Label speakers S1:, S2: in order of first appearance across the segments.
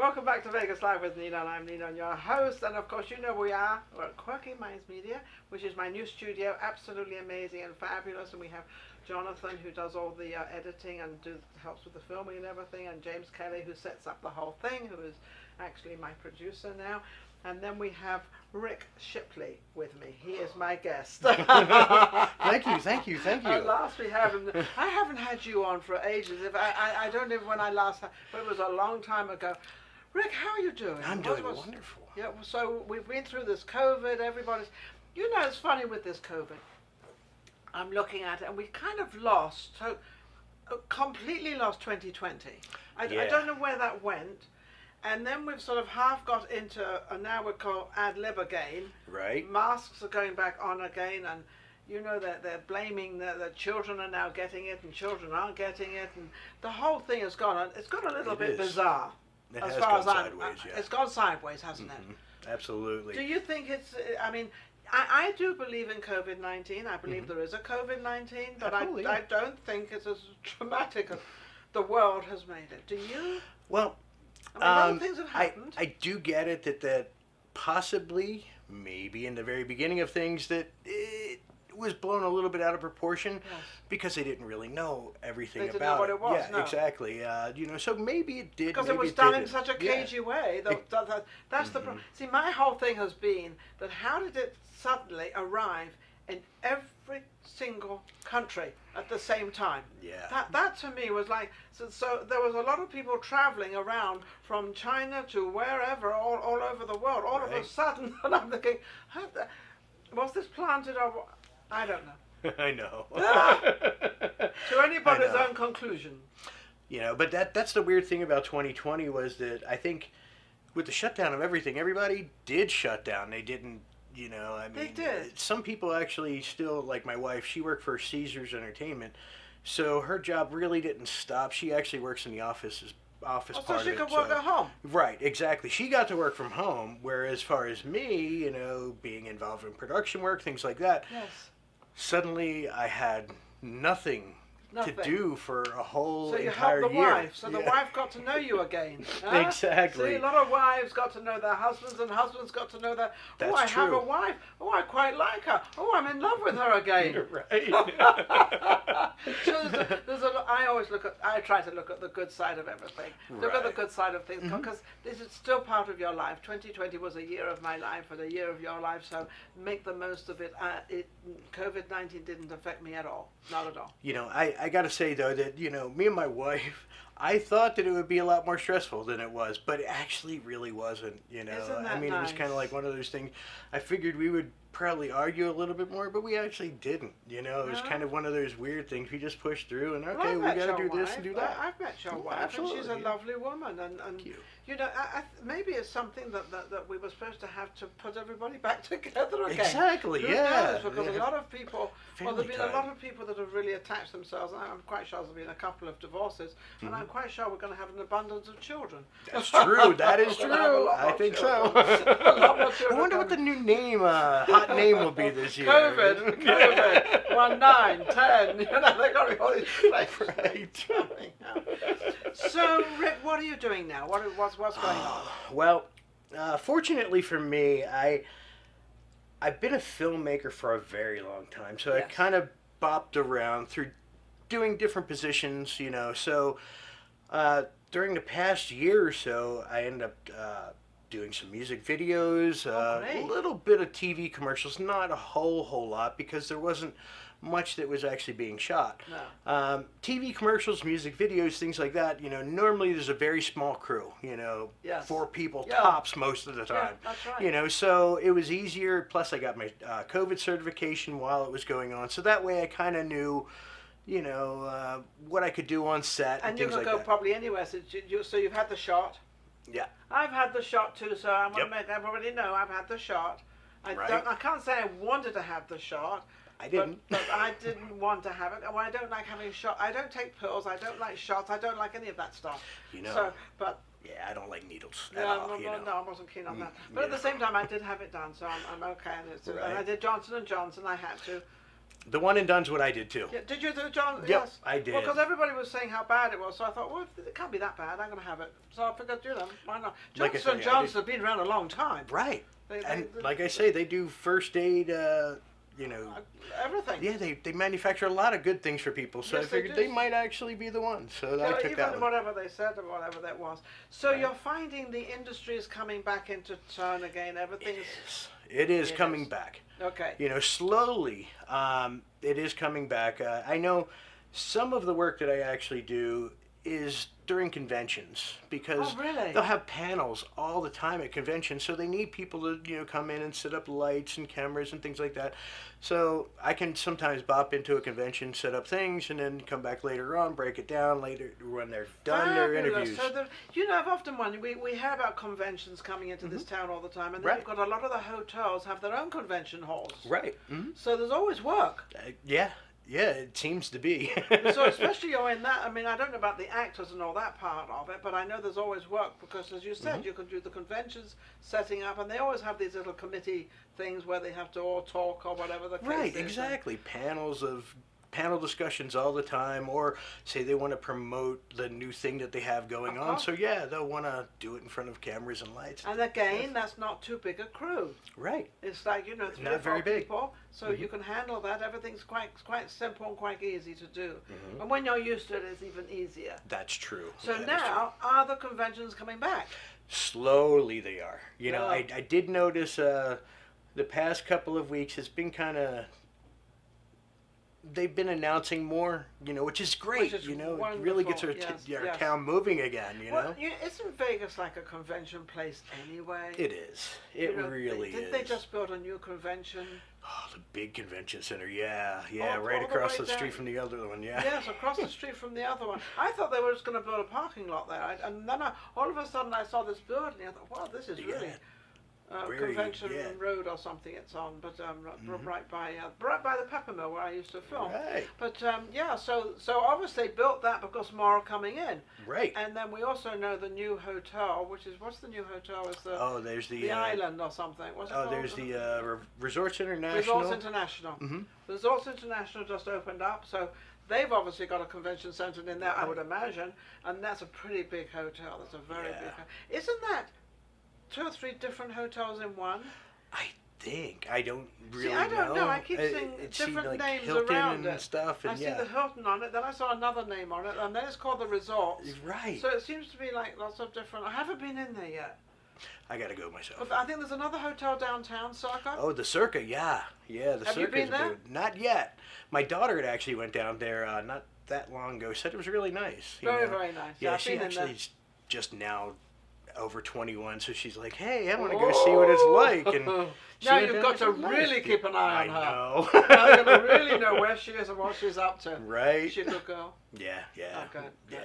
S1: Welcome back to Vegas Live with Ninon. I'm Ninon, your host, and of course you know we're at Quirky Minds Media, which is my new studio, absolutely amazing and fabulous, and we have Jonathan who does all the editing and helps with the filming and everything, and James Kelly who sets up the whole thing, who is actually my producer now. And then we have Rick Shipley with me. He is my guest.
S2: Thank you.
S1: At last we have him. I haven't had you on for ages. I don't know when I last had, but it was a long time ago. Rick, how are you doing?
S2: I'm doing wonderful.
S1: Yeah, so we've been through this COVID. Everybody's, it's funny with this COVID. I'm looking at it, and we kind of completely lost 2020. I don't know where that went. And then we've sort of half got into, and now we're called ad lib again.
S2: Right.
S1: Masks are going back on again, and they're blaming the children are now getting it, and children aren't getting it, and the whole thing has gone. It's got a little bit bizarre.
S2: It has gone sideways, yeah.
S1: It's gone sideways, hasn't it?
S2: Absolutely.
S1: Do you think it's? I mean, I do believe in COVID-19. I believe there is a COVID-19, but I don't think it's as traumatic as the world has made it. Do you?
S2: Well.
S1: Other things have happened.
S2: I do get it that possibly, maybe in the very beginning of things, that it was blown a little bit out of proportion because they didn't really know everything about it.
S1: They didn't know what it was.
S2: Yeah, exactly. So maybe it did.
S1: Because it was done in such a cagey way. That's the problem. See, my whole thing has been that how did it suddenly arrive in every single country at the same time?
S2: Yeah.
S1: That to me was like, so there was a lot of people traveling around from China to wherever, all over the world, all of a sudden, and I'm thinking, was this planted or I don't know.
S2: I know.
S1: To anybody's own conclusion.
S2: But that's the weird thing about 2020 was that I think with the shutdown of everything, everybody did shut down. They didn't.
S1: They did.
S2: Some people actually still, like my wife, she worked for Caesars Entertainment, so her job really didn't stop. She actually works in the office part of it.
S1: So she could work at home.
S2: Right, exactly. She got to work from home, whereas as far as me, being involved in production work, things like that, suddenly I had nothing to do for a whole entire year.
S1: So you helped the wife. So the wife got to know you again. Huh?
S2: Exactly.
S1: See, a lot of wives got to know their husbands, and husbands got to know that.
S2: That's
S1: I
S2: true.
S1: have a wife. Oh, I quite like her. Oh, I'm in love with her again.
S2: You're right.
S1: So I try to look at the good side of everything. Look at the good side of things, because this is still part of your life. 2020 was a year of my life and a year of your life, so make the most of it. COVID-19 didn't affect me at all. Not at all.
S2: I got to say, though, that, me and my wife, I thought that it would be a lot more stressful than it was, but it actually really wasn't,
S1: Isn't that
S2: It was kind of like one of those things. I figured we would probably argue a little bit more, but we actually didn't, It was kind of one of those weird things. We just pushed through and, okay, we got to do this and do that.
S1: I've met your wife,
S2: absolutely,
S1: and she's a lovely woman, and
S2: Thank you.
S1: Maybe it's something that we were supposed to have to put everybody back together again.
S2: Exactly,
S1: Who
S2: yeah.
S1: knows? Because a lot of people, there's been a lot
S2: time.
S1: of people that have really attached themselves, and I'm quite sure there's been a couple of divorces, and I'm quite sure we're going to have an abundance of children.
S2: That's true. That is true. I think so. I wonder what the new name, hot name will be this year.
S1: COVID, 1, 9, 10. They got to be all these flavors.
S2: Right.
S1: So, Rick, what are you doing now? What's going on?
S2: Well, fortunately for me, I've been a filmmaker for a very long time, so I kind of bopped around through doing different positions, So during the past year or so, I ended up doing some music videos, a little bit of TV commercials, not a whole lot, because there wasn't much that was actually being shot.
S1: No.
S2: TV commercials, music videos, things like that, normally there's a very small crew, 4 people tops most of the time.
S1: Yeah, that's right.
S2: So it was easier, plus I got my COVID certification while it was going on, so that way I kind of knew, what I could do on set and
S1: you
S2: things
S1: could
S2: like
S1: go
S2: that.
S1: probably anywhere, so you've had the shot.
S2: Yeah.
S1: I've had the shot too, so I already know I've had the shot. I can't say I wanted to have the shot.
S2: I didn't.
S1: But I didn't want to have it. Well, I don't like having shots. I don't take pills. I don't like shots. I don't like any of that stuff. So, but
S2: yeah, I don't like needles
S1: at
S2: all.
S1: No, I wasn't keen on that. But at the same time, I did have it done, so I'm okay. And I did Johnson & Johnson. I had to.
S2: The one in Dunn's what I did too.
S1: Yeah, did you do it, John?
S2: Yep,
S1: Yes.
S2: I did.
S1: Well, because everybody was saying how bad it was, so I thought, well, it can't be that bad. I'm going to have it. So I figured, why not?
S2: Like I
S1: Johnson
S2: say,
S1: Johnson have been around a long time.
S2: Right. And like I say, they do first aid,
S1: everything.
S2: Yeah, they manufacture a lot of good things for people, so
S1: Yes,
S2: I figured they might actually be the ones. So I took
S1: even
S2: that one.
S1: whatever they said or whatever that was. So
S2: Right.
S1: you're finding the industry is coming back into turn again. Everything's...
S2: It is coming back.
S1: Okay.
S2: Slowly, it is coming back. I know some of the work that I actually do is during conventions because
S1: really?
S2: they'll have panels all the time at conventions, so they need people to come in and set up lights and cameras and things like that. So I can sometimes bop into a convention, set up things, and then come back later on, break it down later when they're done their interviews.
S1: So I've often wondered, we hear about conventions coming into this town all the time, and then you've got a lot of the hotels have their own convention halls.
S2: Right. Mm-hmm.
S1: So there's always work.
S2: Yeah, it seems to be.
S1: So especially you're in that, I mean, I don't know about the actors and all that part of it, but I know there's always work because, as you said, you can do the conventions, setting up, and they always have these little committee things where they have to all talk or whatever the case is.
S2: Right, exactly. Panel discussions all the time, or say they want to promote the new thing that they have going on. So yeah, they'll want to do it in front of cameras and lights.
S1: And again, that's not too big a crew.
S2: Right.
S1: It's like, 3 or 4 people, so you can handle that. Everything's quite simple and quite easy to do. And when you're used to it, it's even easier.
S2: That's true.
S1: So now, are the conventions coming back?
S2: Slowly they are. I did notice the past couple of weeks it's been kind of... They've been announcing more, which is great. It really gets our town moving again.
S1: Well, isn't Vegas like a convention place anyway?
S2: It is. It really is.
S1: Didn't they just build a new convention?
S2: Oh, the big convention center. Yeah, right across the street from the other one. Yeah.
S1: Yes, across the street from the other one. I thought they were just going to build a parking lot there, and then all of a sudden I saw this building. I thought, wow, this is really. Convention Road or something it's on, but right by the Pepper Mill where I used to film.
S2: Right.
S1: But so obviously they built that because more are coming in.
S2: Right.
S1: And then we also know the new hotel, which is what's the new hotel? Is
S2: there's the
S1: Island or something? What's it called?
S2: There's the Resorts International.
S1: Resorts International. Resorts International just opened up, so they've obviously got a convention center in there, I would imagine, and that's a pretty big hotel. That's a very big hotel. Isn't that 2 or 3 different hotels in one?
S2: I think. I don't really know.
S1: See, I don't know. I keep seeing different
S2: like
S1: names
S2: Hilton
S1: around
S2: and
S1: it.
S2: stuff. And
S1: I see the Hilton on it, then I saw another name on it, and then it's called the Resorts.
S2: Right.
S1: So it seems to be like lots of different... I haven't been in there yet.
S2: I gotta go myself.
S1: But I think there's another hotel downtown, Circa.
S2: Oh, the Circa, yeah. The Circa's
S1: Have you been there?
S2: Not yet. My daughter had actually went down there not that long ago. Said it was really nice.
S1: Very nice.
S2: Yeah,
S1: I've
S2: she
S1: been in
S2: actually
S1: there.
S2: just now over 21, so she's like, hey, I want to go see what it's like. And
S1: now you've got to really keep an eye on her.
S2: I know.
S1: Now you're going to really know where she is and what she's up to.
S2: Right.
S1: Is she a good girl?
S2: Yeah.
S1: Okay.
S2: Yeah,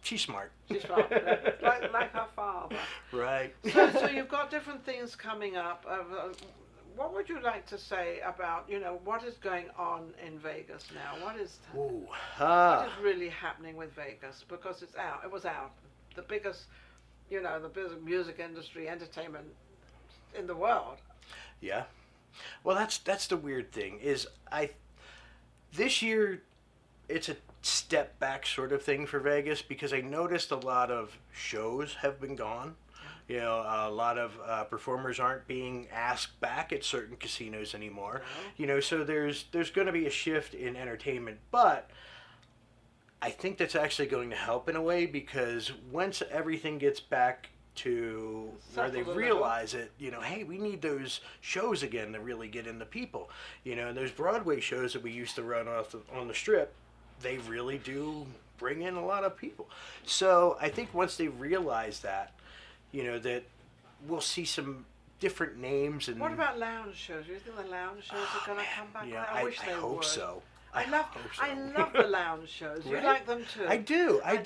S2: she's smart.
S1: She's smart. like her father.
S2: Right.
S1: So you've got different things coming up. What would you like to say about, what is going on in Vegas now? What is really happening with Vegas? Because it's out. It was out. The biggest, the biggest music industry, entertainment in the world.
S2: Yeah. Well, that's the weird thing is this year it's a step back sort of thing for Vegas because I noticed a lot of shows have been gone. A lot of performers aren't being asked back at certain casinos anymore. So there's going to be a shift in entertainment, but I think that's actually going to help in a way because once everything gets back to where they realize it, hey, we need those shows again to really get in the people. And those Broadway shows that we used to run on the Strip, they really do bring in a lot of people. So I think once they realize that, that we'll see some different names. And
S1: what about lounge shows? Do you think the lounge shows are going to come back?
S2: Yeah,
S1: I wish they would.
S2: I hope so.
S1: I love the lounge shows. You like them too?
S2: I do.
S1: I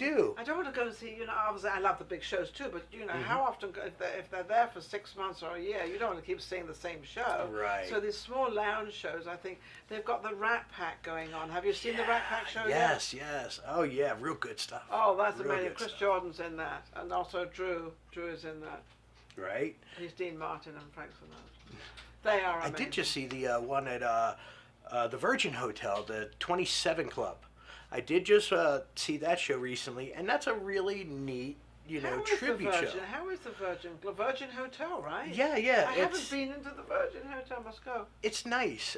S1: don't want to go and see, obviously I love the big shows too, but how often, if they're there for 6 months or a year, you don't want to keep seeing the same show.
S2: Right.
S1: So these small lounge shows, I think, they've got the Rat Pack going on. Have you seen the Rat Pack show yet?
S2: Yes. Oh yeah, real good stuff.
S1: Oh, that's amazing. Chris Jordan's in that, and also Drew is in that.
S2: Right.
S1: He's Dean Martin and Frank Sinatra. They are amazing.
S2: I did just see the one at the Virgin Hotel, the 27 Club. I did just see that show recently, and that's a really neat, tribute show.
S1: How is the Virgin? The Virgin Hotel, right?
S2: Yeah, yeah.
S1: I haven't been into the Virgin Hotel. Must go.
S2: It's nice.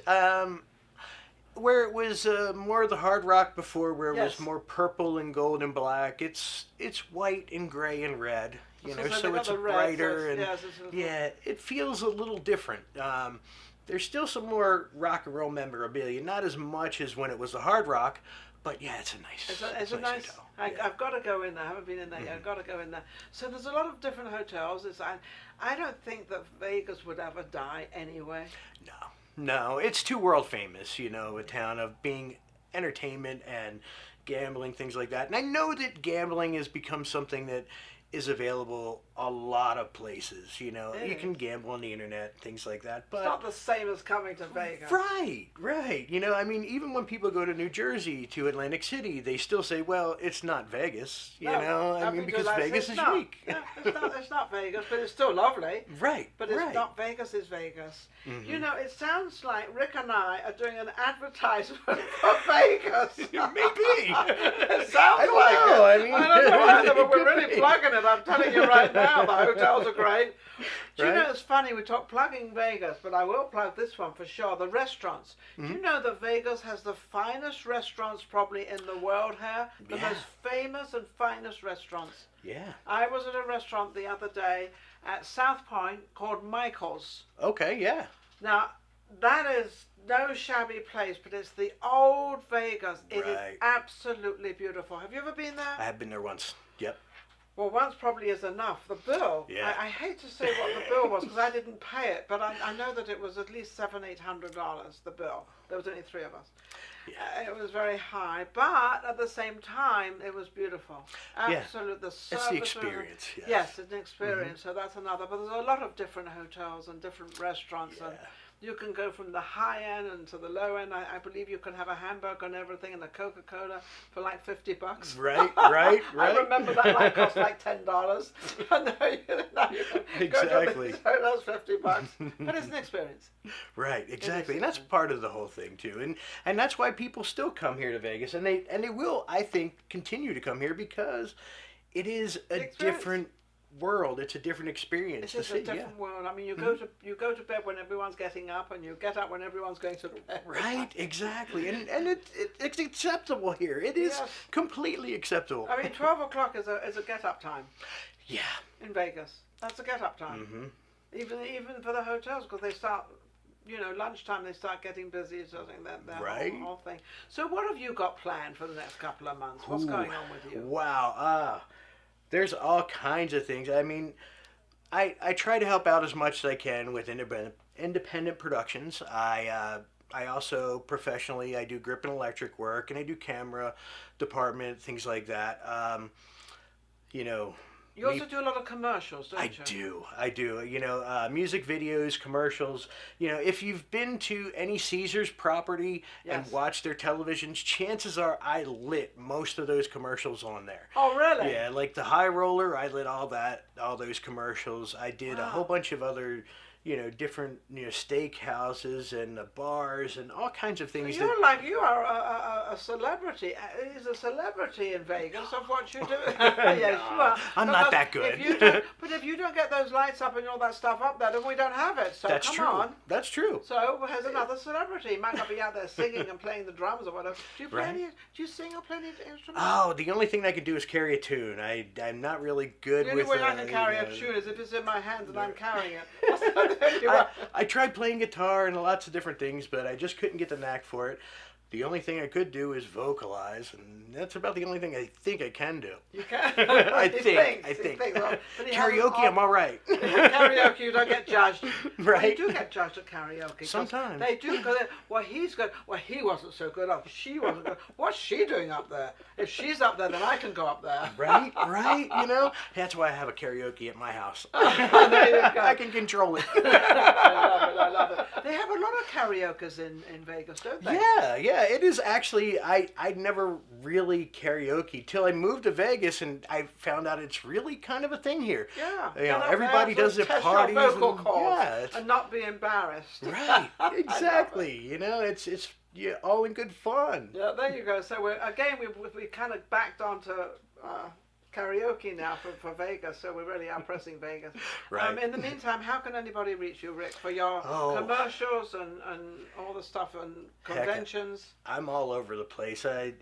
S2: Where it was more of the hard rock before, where it was more purple and gold and black. It's white and gray and red. So it's brighter and it feels a little different. There's still some more rock and roll memorabilia, not as much as when it was the hard rock, but yeah, it's a nice.
S1: It's a nice. Hotel. I've got to go in there. I haven't been in there yet. I've got to go in there. So there's a lot of different hotels. I don't think that Vegas would ever die anyway.
S2: No, it's too world famous. A town of being entertainment and gambling, things like that. And I know that gambling has become something that is available a lot of places. You can gamble on the internet, things like that. But
S1: it's not the same as coming to Vegas.
S2: Right. Even when people go to New Jersey, to Atlantic City, they still say, well, it's not Vegas, because Vegas is unique.
S1: Yeah, it's not Vegas, but it's still lovely.
S2: Right.
S1: But it's not Vegas, it's Vegas. Mm-hmm. It sounds like Rick and I are doing an advertisement for Vegas.
S2: Maybe.
S1: It sounds like it. I don't know either, but we're really plugging it. I'm telling you right now, the hotels are great. Do you know, it's funny, we talk plugging Vegas, but I will plug this one for sure, the restaurants. Do you know that Vegas has the finest restaurants probably in the world here? The most famous and finest restaurants.
S2: Yeah.
S1: I was at a restaurant the other day at South Point called Michael's.
S2: Okay, yeah.
S1: Now, that is no shabby place, but it's the old Vegas. It is absolutely beautiful. Have you ever been there?
S2: I have been there once. Yep.
S1: Well, once probably is enough. The bill, I hate to say what the bill was because I didn't pay it, but I know that it was at least $700-800, the bill. There was only three of us. Yeah. It was very high, but at the same time, it was beautiful. Absolutely. The service.
S2: It's the experience.
S1: Yes, it's an experience, so that's another. But there's a lot of different hotels and different restaurants and you can go from the high end and to the low end. I believe you can have a hamburger and everything and a Coca-Cola for like $50.
S2: Right.
S1: I remember that cost like $10. Now you can
S2: exactly.
S1: Go to those $50. But it's an experience.
S2: Right, exactly. And that's part of the whole thing too. And that's why people still come here to Vegas, and they will, I think, continue to come here because it is a different world. It's a different experience.
S1: It's a different world. I mean, you go to bed when everyone's getting up, and you get up when everyone's going to bed.
S2: Right, exactly. And it's acceptable here. It is completely acceptable.
S1: I mean, 12 o'clock is a get up time.
S2: Yeah.
S1: In Vegas, that's a get up time. Mm-hmm. Even for the hotels, because they start. Lunchtime they start getting busy, so that whole thing. So what have you got planned for the next couple of months? What's going on with you?
S2: Wow. There's all kinds of things. I mean, I try to help out as much as I can with independent productions. I also professionally, I do grip and electric work, and I do camera department, things like that.
S1: You also do a lot of commercials, don't you?
S2: I do. Music videos, commercials. If you've been to any Caesars property and watched their televisions, chances are I lit most of those commercials on there.
S1: Oh, really?
S2: Yeah, like the High Roller, I lit all those commercials. I did a whole bunch of other different steakhouses and bars and all kinds of things.
S1: So you are a celebrity. Is a celebrity in Vegas of what you do. Yes, you are.
S2: I'm not that good.
S1: But if you don't get those lights up and all that stuff up there, then we don't have it. So
S2: That's
S1: come
S2: true.
S1: on.
S2: That's true.
S1: So here's another celebrity. He might not be out there singing and playing the drums or whatever. Do you play any? Do you sing or play any instruments?
S2: Oh, the only thing I can do is carry a tune. I'm not really good with.
S1: The only way I can carry a tune is if it's in my hands and I'm carrying it.
S2: I tried playing guitar and lots of different things, but I just couldn't get the knack for it. The only thing I could do is vocalize, and that's about the only thing I think I can do.
S1: You can?
S2: I think.
S1: Well,
S2: karaoke, I'm all right.
S1: Karaoke, you don't get judged.
S2: Right.
S1: Well, you do get judged at karaoke.
S2: Sometimes.
S1: They do, because, he's good. Well, he wasn't so good. Oh, she wasn't good. What's she doing up there? If she's up there, then I can go up there.
S2: Right. That's why I have a karaoke at my house.
S1: There you go.
S2: I can control it.
S1: I love it. They have a lot of karaokes in Vegas, don't they?
S2: Yeah. Yeah, it is actually. I never really karaoke till I moved to Vegas, and I found out it's really kind of a thing here.
S1: Yeah.
S2: You know, everybody does it at parties.
S1: Your vocal
S2: and,
S1: cords
S2: yeah,
S1: and not be embarrassed.
S2: right. Exactly. You know, it's yeah, all in good fun.
S1: Yeah, there you go. So we kind of backed onto karaoke now for Vegas, so we really are pressing Vegas.
S2: Right.
S1: In the meantime, how can anybody reach you, Rick, for your commercials and all the stuff and conventions?
S2: Heck, I'm all over the place. I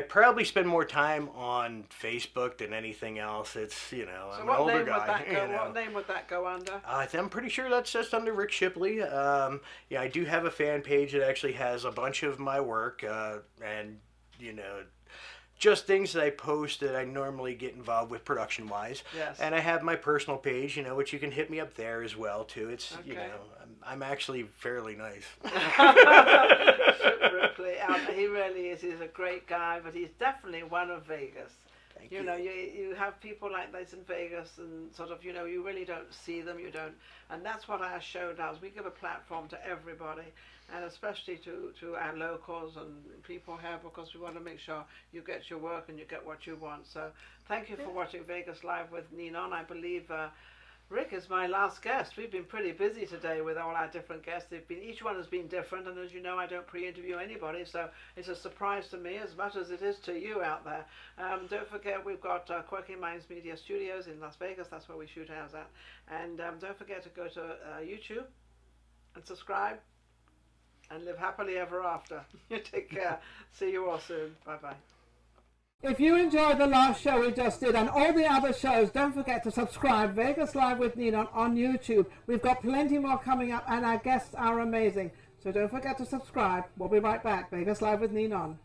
S2: probably spend more time on Facebook than anything else. It's, you know,
S1: So
S2: I'm an older guy.
S1: What name would that go under?
S2: I'm pretty sure that's just under Rick Shipley. Yeah, I do have a fan page that actually has a bunch of my work, and, you know, just things that I post that I normally get involved with production-wise.
S1: Yes.
S2: And I have my personal page, you know, which you can hit me up there as well, too. It's,
S1: Okay.
S2: you know, I'm actually fairly nice.
S1: Ripley, he really is. He's a great guy, but he's definitely one of Vegas.
S2: Thank
S1: You know, you have people like this in Vegas, and sort of, you know, you really don't see them, and that's what our show does. We give a platform to everybody, and especially to our locals and people here, because we want to make sure you get your work and you get what you want. So thank you for watching Vegas Live with Ninon. I believe Rick is my last guest. We've been pretty busy today with all our different guests. Each one has been different, and as you know, I don't pre-interview anybody, so it's a surprise to me as much as it is to you out there. Don't forget, we've got Quirky Minds Media Studios in Las Vegas. That's where we shoot ours at. And don't forget to go to YouTube and subscribe and live happily ever after. You take care. See you all soon. Bye-bye. If you enjoyed the last show we just did and all the other shows, don't forget to subscribe. Vegas Live with Ninon on YouTube. We've got plenty more coming up, and our guests are amazing. So don't forget to subscribe. We'll be right back. Vegas Live with Ninon.